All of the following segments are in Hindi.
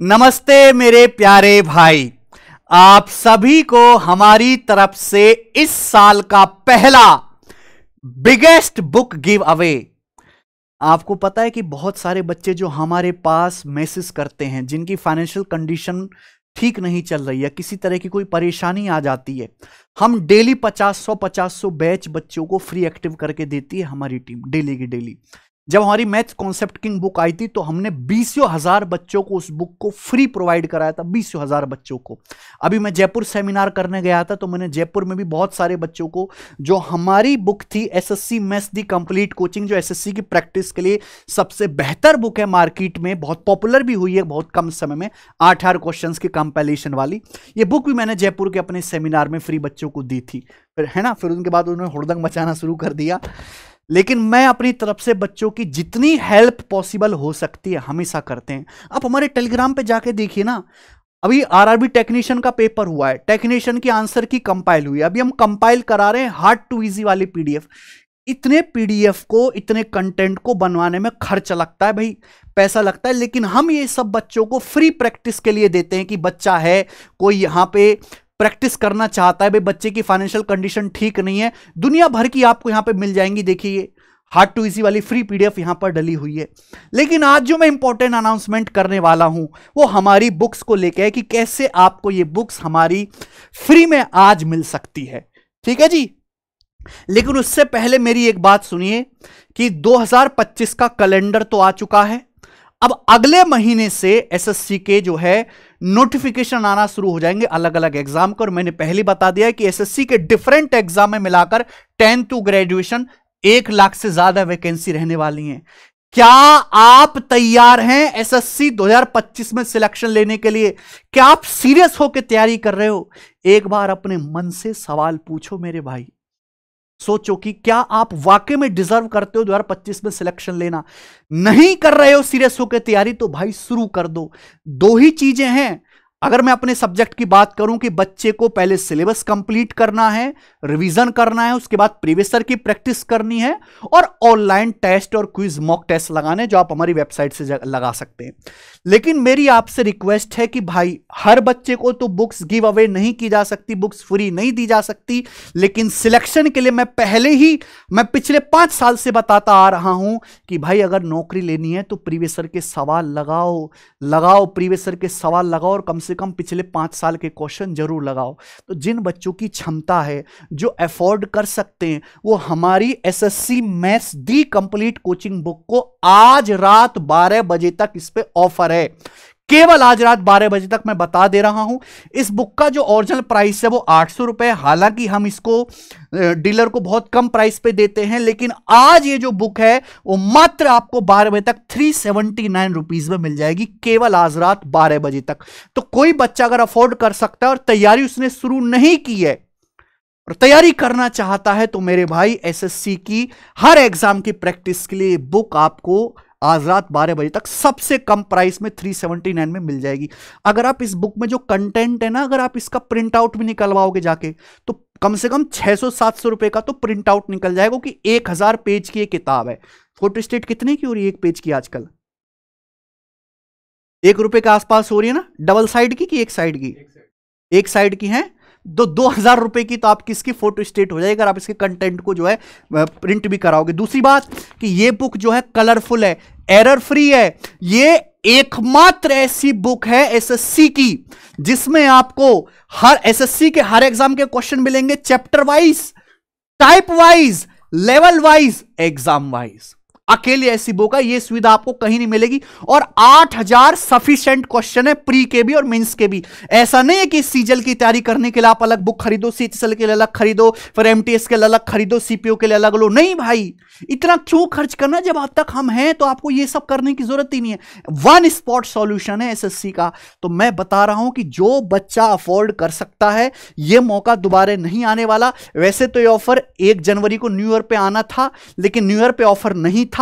नमस्ते मेरे प्यारे भाई, आप सभी को हमारी तरफ से इस साल का पहला बिगेस्ट बुक गिव अवे। आपको पता है कि बहुत सारे बच्चे जो हमारे पास मैसेज करते हैं, जिनकी फाइनेंशियल कंडीशन ठीक नहीं चल रही है, किसी तरह की कोई परेशानी आ जाती है, हम डेली 50-100 बैच बच्चों को फ्री एक्टिव करके देती है हमारी टीम, डेली की डेली। जब हमारी मैथ्स कॉन्सेप्ट किंग बुक आई थी तो हमने 20,000 बच्चों को उस बुक को फ्री प्रोवाइड कराया था, 20,000 बच्चों को। अभी मैं जयपुर सेमिनार करने गया था तो मैंने जयपुर में भी बहुत सारे बच्चों को, जो हमारी बुक थी एसएससी मैथ्स दी कंप्लीट कोचिंग, जो एसएससी की प्रैक्टिस के लिए सबसे बेहतर बुक है मार्केट में, बहुत पॉपुलर भी हुई है बहुत कम समय में, 8 क्वेश्चन की कंपाइलेशन वाली, ये बुक भी मैंने जयपुर के अपने सेमिनार में फ्री बच्चों को दी थी। फिर है ना, फिर उनके बाद उन्होंने हुड़दंग मचाना शुरू कर दिया। लेकिन मैं अपनी तरफ से बच्चों की जितनी हेल्प पॉसिबल हो सकती है हमेशा करते हैं। आप हमारे टेलीग्राम पे जाके देखिए ना, अभी आरआरबी टेक्नीशियन का पेपर हुआ है, टेक्नीशियन की आंसर की कंपाइल हुई है, अभी हम कंपाइल करा रहे हैं हार्ड टू इजी वाली पीडीएफ। इतने पीडीएफ को, इतने कंटेंट को बनवाने में खर्च लगता है भाई, पैसा लगता है, लेकिन हम ये सब बच्चों को फ्री प्रैक्टिस के लिए देते हैं कि बच्चा है कोई यहां पे प्रैक्टिस करना चाहता है, भाई बच्चे की फाइनेंशियल कंडीशन ठीक नहीं है, दुनिया भर की आपको यहां पे मिल जाएंगी। देखिए हार्ड टू इजी वाली फ्री पीडीएफ यहां पर डली हुई है। लेकिन आज जो मैं इंपॉर्टेंट अनाउंसमेंट करने वाला हूं वो हमारी बुक्स को लेकर है कि कैसे आपको ये बुक्स हमारी फ्री में आज मिल सकती है, ठीक है जी। लेकिन उससे पहले मेरी एक बात सुनिए कि 2025 का कैलेंडर तो आ चुका है, अब अगले महीने से एसएससी के जो है नोटिफिकेशन आना शुरू हो जाएंगे अलग अलग एग्जाम का। और मैंने पहले बता दिया है कि एसएससी के डिफरेंट एग्जाम में मिलाकर 10 टू ग्रेजुएशन 1 लाख से ज्यादा वैकेंसी रहने वाली हैं। क्या आप तैयार हैं एसएससी 2025 में सिलेक्शन लेने के लिए? क्या आप सीरियस होकर तैयारी कर रहे हो? एक बार अपने मन से सवाल पूछो मेरे भाई, सोचो कि क्या आप वाकई में डिजर्व करते हो 2025 में सिलेक्शन लेना। नहीं कर रहे हो सीरियस होकर तैयारी तो भाई शुरू कर दो। दो ही चीजें हैं, अगर मैं अपने सब्जेक्ट की बात करूं कि बच्चे को पहले सिलेबस कंप्लीट करना है, रिवीजन करना है, उसके बाद प्रीवियस ईयर की प्रैक्टिस करनी है, और ऑनलाइन टेस्ट और क्विज मॉक टेस्ट लगाने जो आप हमारी वेबसाइट से लगा सकते हैं। लेकिन मेरी आपसे रिक्वेस्ट है कि भाई हर बच्चे को तो बुक्स गिव अवे नहीं की जा सकती, बुक्स फ्री नहीं दी जा सकती, लेकिन सिलेक्शन के लिए मैं पिछले 5 साल से बताता आ रहा हूं कि भाई अगर नौकरी लेनी है तो प्रीवियस ईयर के सवाल लगाओ, प्रीवियस ईयर के सवाल लगाओ, और कम से कम पिछले 5 साल के क्वेश्चन जरूर लगाओ। तो जिन बच्चों की क्षमता है, जो अफोर्ड कर सकते हैं, वो हमारी एसएससी मैथ्स दी कंप्लीट कोचिंग बुक को आज रात 12 बजे तक इस पे ऑफर है, केवल आज रात 12 बजे तक। मैं बता दे रहा हूं इस बुक का जो ओरिजिनल प्राइस है वो 800 रुपए, हालांकि हम इसको डीलर को बहुत कम प्राइस पे देते हैं, लेकिन आज ये जो बुक है वो मात्र आपको 12 बजे तक 379 रुपीज में मिल जाएगी, केवल आज रात 12 बजे तक। तो कोई बच्चा अगर अफोर्ड कर सकता है और तैयारी उसने शुरू नहीं की है और तैयारी करना चाहता है तो मेरे भाई एसएससी की हर एग्जाम की प्रैक्टिस के लिए बुक आपको आज रात 12 बजे तक सबसे कम प्राइस में 379 में मिल जाएगी। अगर आप इस बुक में जो कंटेंट है ना, अगर आप इसका प्रिंट आउट भी निकलवाओगे जाके तो कम से कम 600-700 रुपए का तो प्रिंट आउट निकल जाएगा, कि 1000 पेज की एक किताब है। फोटो स्टेट कितने की हो रही है एक पेज की आजकल? 1 रुपए के आसपास हो रही है ना, डबल साइड की कि एक साइड की? एक साइड की है। 2,000 रुपए की तो आपकी इसकी फोटो स्टेट हो जाएगी अगर आप इसके कंटेंट को जो है प्रिंट भी कराओगे। दूसरी बात कि ये बुक जो है कलरफुल है, एरर फ्री है, ये एकमात्र ऐसी बुक है एसएससी की जिसमें आपको हर एसएससी के हर एग्जाम के क्वेश्चन मिलेंगे, chapter wise, type wise, level wise, exam wise. अकेली ऐसी बुक है, ये सुविधा आपको कहीं नहीं मिलेगी। और 8000 सफिशिएंट क्वेश्चन है, प्री के भी और मेंस के भी। ऐसा नहीं है कि सीजल की तैयारी करने के लिए आप अलग बुक खरीदो, सीएचएसएल के लिए अलग खरीदो, फिर एमटीएस के लिए अलग खरीदो, सीपीओ के लिए अलग लो। नहीं भाई, इतना क्यों खर्च करना जब आप तक हम हैं, तो आपको ये सब करने की जरूरत ही नहीं है। वन स्पॉट सॉल्यूशन है एसएससी का। तो मैं बता रहा हूं कि जो बच्चा अफोर्ड कर सकता है, ये मौका दोबारा नहीं आने वाला। वैसे तो ये ऑफर 1 जनवरी को न्यू ईयर पे आना था, लेकिन न्यू ईयर पे ऑफर नहीं था।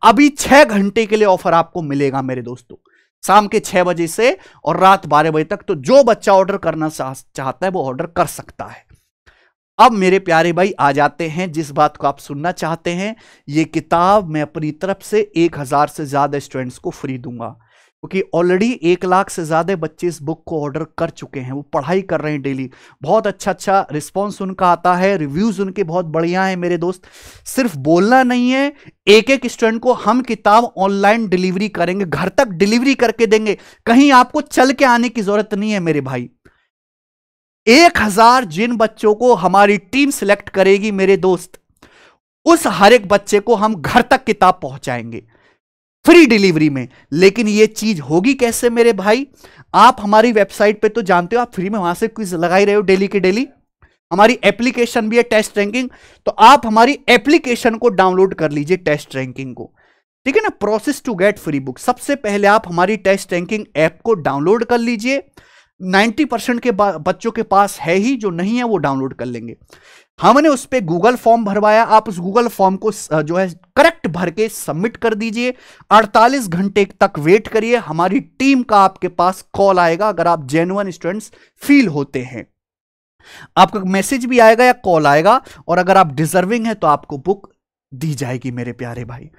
अभी 6 घंटे के लिए ऑफर आपको मिलेगा मेरे दोस्तों, शाम के 6 बजे से और रात 12 बजे तक। तो जो बच्चा ऑर्डर करना चाहता है वो ऑर्डर कर सकता है। अब मेरे प्यारे भाई आ जाते हैं जिस बात को आप सुनना चाहते हैं। ये किताब मैं अपनी तरफ से 1000 से ज्यादा स्टूडेंट्स को फ्री दूंगा। क्योंकि ऑलरेडी 1 लाख से ज्यादा बच्चे इस बुक को ऑर्डर कर चुके हैं, वो पढ़ाई कर रहे हैं डेली। बहुत अच्छा रिस्पॉन्स उनका आता है, रिव्यूज उनके बहुत बढ़िया हैं मेरे दोस्त। सिर्फ बोलना नहीं है, एक एक स्टूडेंट को हम किताब ऑनलाइन डिलीवरी करेंगे, घर तक डिलीवरी करके देंगे, कहीं आपको चल के आने की जरूरत नहीं है मेरे भाई। 1000 जिन बच्चों को हमारी टीम सिलेक्ट करेगी मेरे दोस्त, उस हर एक बच्चे को हम घर तक किताब पहुंचाएंगे फ्री डिलीवरी में। लेकिन यह चीज होगी कैसे मेरे भाई? आप हमारी वेबसाइट पे तो जानते हो, आप फ्री में वहां से क्विज लगा ही रहे हो डेली के डेली। हमारी एप्लीकेशन भी है टेस्ट रैंकिंग, तो आप हमारी एप्लीकेशन को डाउनलोड कर लीजिए, टेस्ट रैंकिंग को, ठीक है ना। Process to get free book, सबसे पहले आप हमारी टेस्ट रैंकिंग ऐप को डाउनलोड कर लीजिए। 90% के बच्चों के पास है ही, जो नहीं है वो डाउनलोड कर लेंगे। हमने उस पर गूगल फॉर्म भरवाया, आप उस गूगल फॉर्म को जो है करेक्ट भर के सबमिट कर दीजिए। 48 घंटे तक वेट करिए, हमारी टीम का आपके पास कॉल आएगा। अगर आप जेन्युइन स्टूडेंट्स फील होते हैं, आपका मैसेज भी आएगा या कॉल आएगा, और अगर आप डिजर्विंग है तो आपको बुक दी जाएगी मेरे प्यारे भाई,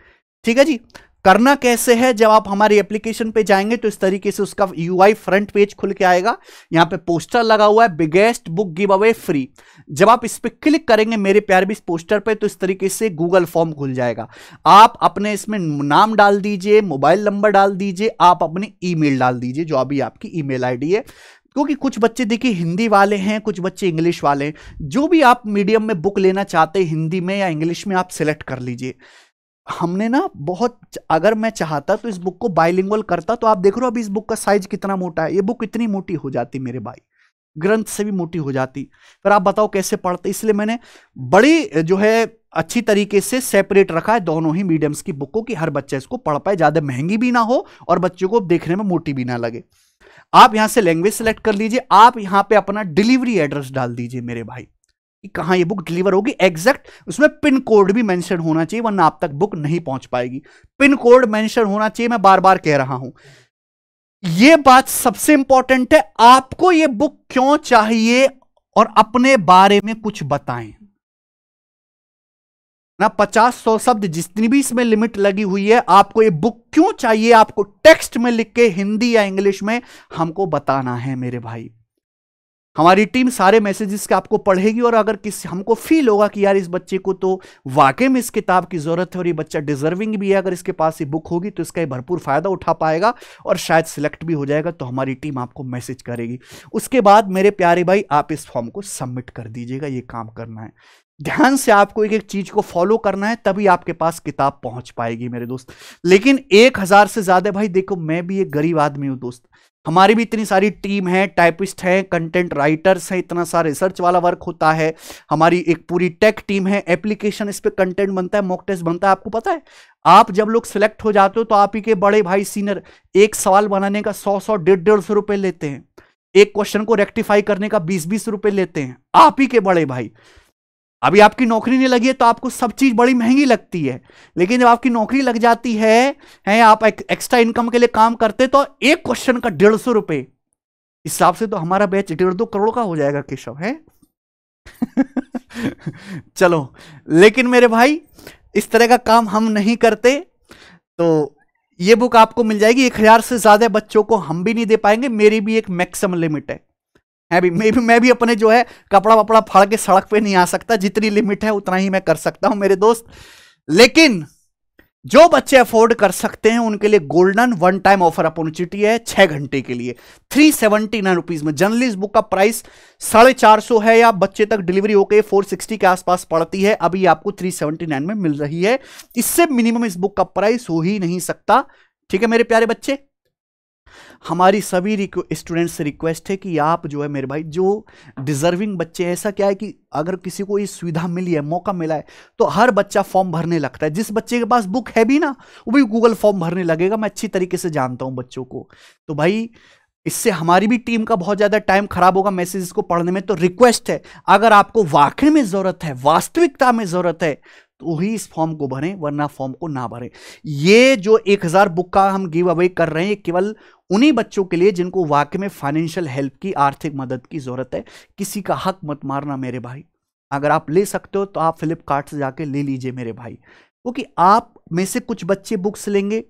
ठीक है जी। करना कैसे है? जब आप हमारी एप्लीकेशन पे जाएंगे तो इस तरीके से उसका यूआई फ्रंट पेज खुल के आएगा। यहां पे पोस्टर लगा हुआ है, biggest book give away free. जब आप इस पे क्लिक करेंगे मेरे प्यारे भी इस पोस्टर पे, तो इस तरीके से गूगल फॉर्म खुल जाएगा। आप अपने इसमें नाम डाल दीजिए, मोबाइल नंबर डाल दीजिए, आप अपनी ईमेल डाल दीजिए, जो अभी आपकी ईमेल आईडी है। क्योंकि कुछ बच्चे देखिए हिंदी वाले हैं, कुछ बच्चे इंग्लिश वाले हैं। जो भी आप मीडियम में बुक लेना चाहते हैं, हिंदी में या इंग्लिश में, आप सिलेक्ट कर लीजिए। हमने ना बहुत, अगर मैं चाहता तो इस बुक को बाइलिंगुअल करता, तो आप देख रहे हो अभी इस बुक का साइज कितना मोटा है। ये बुक इतनी मोटी हो जाती मेरे भाई, ग्रंथ से भी मोटी हो जाती। फिर आप बताओ कैसे पढ़ते? इसलिए मैंने बड़ी जो है अच्छी तरीके से सेपरेट रखा है दोनों ही मीडियम्स की बुक को, कि हर बच्चा इसको पढ़ पाए, ज्यादा महंगी भी ना हो और बच्चों को देखने में मोटी भी ना लगे। आप यहां से लैंग्वेज सेलेक्ट कर लीजिए, आप यहां पे अपना डिलीवरी एड्रेस डाल दीजिए मेरे भाई, कि कहां ये बुक डिलीवर होगी एग्जैक्ट। उसमें पिन कोड भी मेंशन होना चाहिए, वरना आप तक बुक नहीं पहुंच पाएगी। पिन कोड मेंशन होना चाहिए, मैं बार बार कह रहा हूं, यह बात सबसे इंपॉर्टेंट है। आपको यह बुक क्यों चाहिए और अपने बारे में कुछ बताएं ना। 50-100 शब्द जितनी भी इसमें लिमिट लगी हुई है, आपको ये बुक क्यों चाहिए, आपको टेक्स्ट में लिख के हिंदी या इंग्लिश में हमको बताना है मेरे भाई। हमारी टीम सारे मैसेजेस के आपको पढ़ेगी, और अगर किसी हमको फील होगा कि यार इस बच्चे को तो वाकई में इस किताब की जरूरत है और ये बच्चा डिजर्विंग भी है, अगर इसके पास ये बुक होगी तो इसका ये भरपूर फायदा उठा पाएगा और शायद सिलेक्ट भी हो जाएगा, तो हमारी टीम आपको मैसेज करेगी। उसके बाद मेरे प्यारे भाई आप इस फॉर्म को सबमिट कर दीजिएगा। ये काम करना है, ध्यान से आपको एक एक चीज को फॉलो करना है, तभी आपके पास किताब पहुंच पाएगी मेरे दोस्त। लेकिन 1000 से ज्यादा, भाई देखो मैं भी एक गरीब आदमी हूं दोस्त, हमारी भी इतनी सारी टीम है, टाइपिस्ट है, कंटेंट राइटर्स है, इतना सारा रिसर्च वाला वर्क होता है, हमारी एक पूरी टेक टीम है, एप्लीकेशन इस पे कंटेंट बनता है, मॉक टेस्ट बनता है। आपको पता है, आप जब लोग सिलेक्ट हो जाते हो तो आप ही के बड़े भाई सीनियर एक सवाल बनाने का 100-100, 150-150 रुपए लेते हैं, एक क्वेश्चन को रेक्टिफाई करने का 20-20 रुपए लेते हैं, आप ही के बड़े भाई। अभी आपकी नौकरी नहीं लगी है तो आपको सब चीज बड़ी महंगी लगती है, लेकिन जब आपकी नौकरी लग जाती है आप एक्स्ट्रा इनकम के लिए काम करते, तो एक क्वेश्चन का 150 रुपए, इस हिसाब से तो हमारा बैच 1.5-2 करोड़ का हो जाएगा केशव है। चलो, लेकिन मेरे भाई इस तरह का काम हम नहीं करते। तो ये बुक आपको मिल जाएगी। 1000 से ज्यादा बच्चों को हम भी नहीं दे पाएंगे, मेरी भी एक मैक्सिमम लिमिट है। मैं भी अपने जो है कपड़ा वपड़ा फाड़ के सड़क पे नहीं आ सकता, जितनी लिमिट है उतना ही मैं कर सकता हूं मेरे दोस्त। लेकिन जो बच्चे अफोर्ड कर सकते हैं उनके लिए golden one time offer opportunity है 6 घंटे के लिए 379 रुपीज में। जनरली इस बुक का प्राइस 450 है, या बच्चे तक डिलीवरी होकर 460 के आसपास पड़ती है, अभी आपको 379 में मिल रही है। इससे मिनिमम इस बुक का प्राइस हो ही नहीं सकता, ठीक है मेरे प्यारे बच्चे। हमारी सभी स्टूडेंट्स से रिक्वेस्ट है कि आप जो है मेरे भाई, जो डिजर्विंग बच्चे, ऐसा क्या है कि अगर किसी को ये सुविधा मिली है, मौका मिला है, तो हर बच्चा फॉर्म भरने लगता है। जिस बच्चे के पास बुक है भी ना, वो भी गूगल फॉर्म भरने लगेगा। मैं अच्छी तरीके से जानता हूं बच्चों को। तो भाई इससे हमारी भी टीम का बहुत ज्यादा टाइम खराब होगा मैसेजेस को पढ़ने में। तो रिक्वेस्ट है, अगर आपको वाकई में जरूरत है, वास्तविकता में जरूरत है, तो ही इस फॉर्म को भरें, वरना फॉर्म को ना भरें। ये जो 1000 बुक का हम गिव अवे कर रहे हैं, केवल उन्हीं बच्चों के लिए जिनको वाकई में फाइनेंशियल हेल्प की, आर्थिक मदद की जरूरत है। किसी का हक मत मारना मेरे भाई। अगर आप ले सकते हो तो आप फ्लिपकार्ट से जाके ले लीजिए मेरे भाई, क्योंकि आप में से कुछ बच्चे बुक्स लेंगे,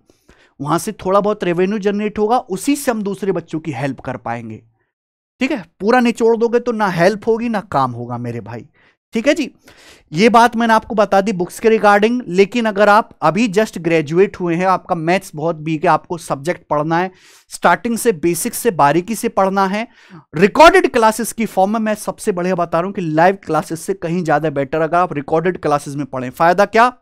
वहां से थोड़ा बहुत रेवेन्यू जनरेट होगा, उसी से हम दूसरे बच्चों की हेल्प कर पाएंगे। ठीक है, पूरा निचोड़ दोगे तो ना हेल्प होगी ना काम होगा मेरे भाई। ठीक है जी, ये बात मैंने आपको बता दी बुक्स के रिगार्डिंग। लेकिन अगर आप अभी जस्ट ग्रेजुएट हुए हैं, आपका मैथ्स बहुत वीक है, आपको सब्जेक्ट पढ़ना है, स्टार्टिंग से बेसिक से बारीकी से पढ़ना है, रिकॉर्डेड क्लासेस की फॉर्म में मैं सबसे बढ़िया बता रहा हूं कि लाइव क्लासेस से कहीं ज्यादा बेटर अगर आप रिकॉर्डेड क्लासेस में पढ़ें। फायदा क्या,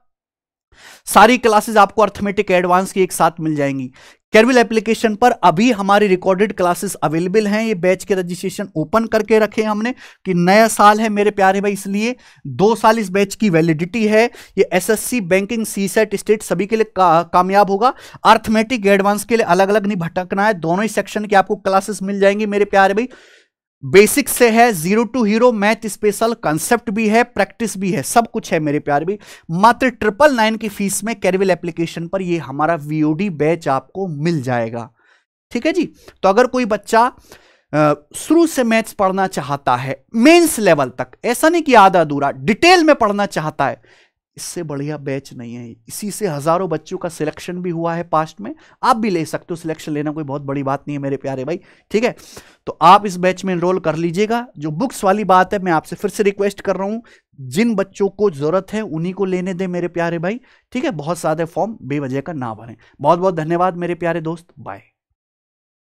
सारी क्लासेस आपको अर्थमेटिक एडवांस की एक साथ मिल जाएंगी। केरविल एप्लीकेशन पर अभी हमारी रिकॉर्डेड क्लासेस अवेलेबल हैं। ये बैच के रजिस्ट्रेशन ओपन करके रखे हमने कि नया साल है मेरे प्यारे भाई, इसलिए 2 साल इस बैच की वैलिडिटी है। ये एसएससी, बैंकिंग, सीसेट, स्टेट सभी के लिए कामयाब होगा। अर्थमेटिक एडवांस के लिए अलग अलग नहीं भटकना है, दोनों ही सेक्शन की आपको क्लासेस मिल जाएंगी मेरे प्यारे भाई। बेसिक से है, zero to hero, math special, concept भी है, प्रैक्टिस भी है, सब कुछ है मेरे प्यारे भी। मात्र 999 की फीस में केरविल एप्लीकेशन पर ये हमारा वीओडी बैच आपको मिल जाएगा। ठीक है जी, तो अगर कोई बच्चा शुरू से मैथ्स पढ़ना चाहता है मेंस लेवल तक, ऐसा नहीं कि आधा अधूरा, डिटेल में पढ़ना चाहता है, इससे बढ़िया बैच नहीं है। इसी से हजारों बच्चों का सिलेक्शन भी हुआ है पास्ट में, आप भी ले सकते हो। सिलेक्शन लेना कोई बहुत बड़ी बात नहीं है मेरे प्यारे भाई। ठीक है, तो आप इस बैच में एनरोल कर लीजिएगा। जो बुक्स वाली बात है, मैं आपसे फिर से रिक्वेस्ट कर रहा हूं, जिन बच्चों को जरूरत है उन्हीं को लेने दें मेरे प्यारे भाई। ठीक है, बहुत ज्यादा फॉर्म बेवजह का ना भरें। बहुत बहुत धन्यवाद मेरे प्यारे दोस्त, बाय।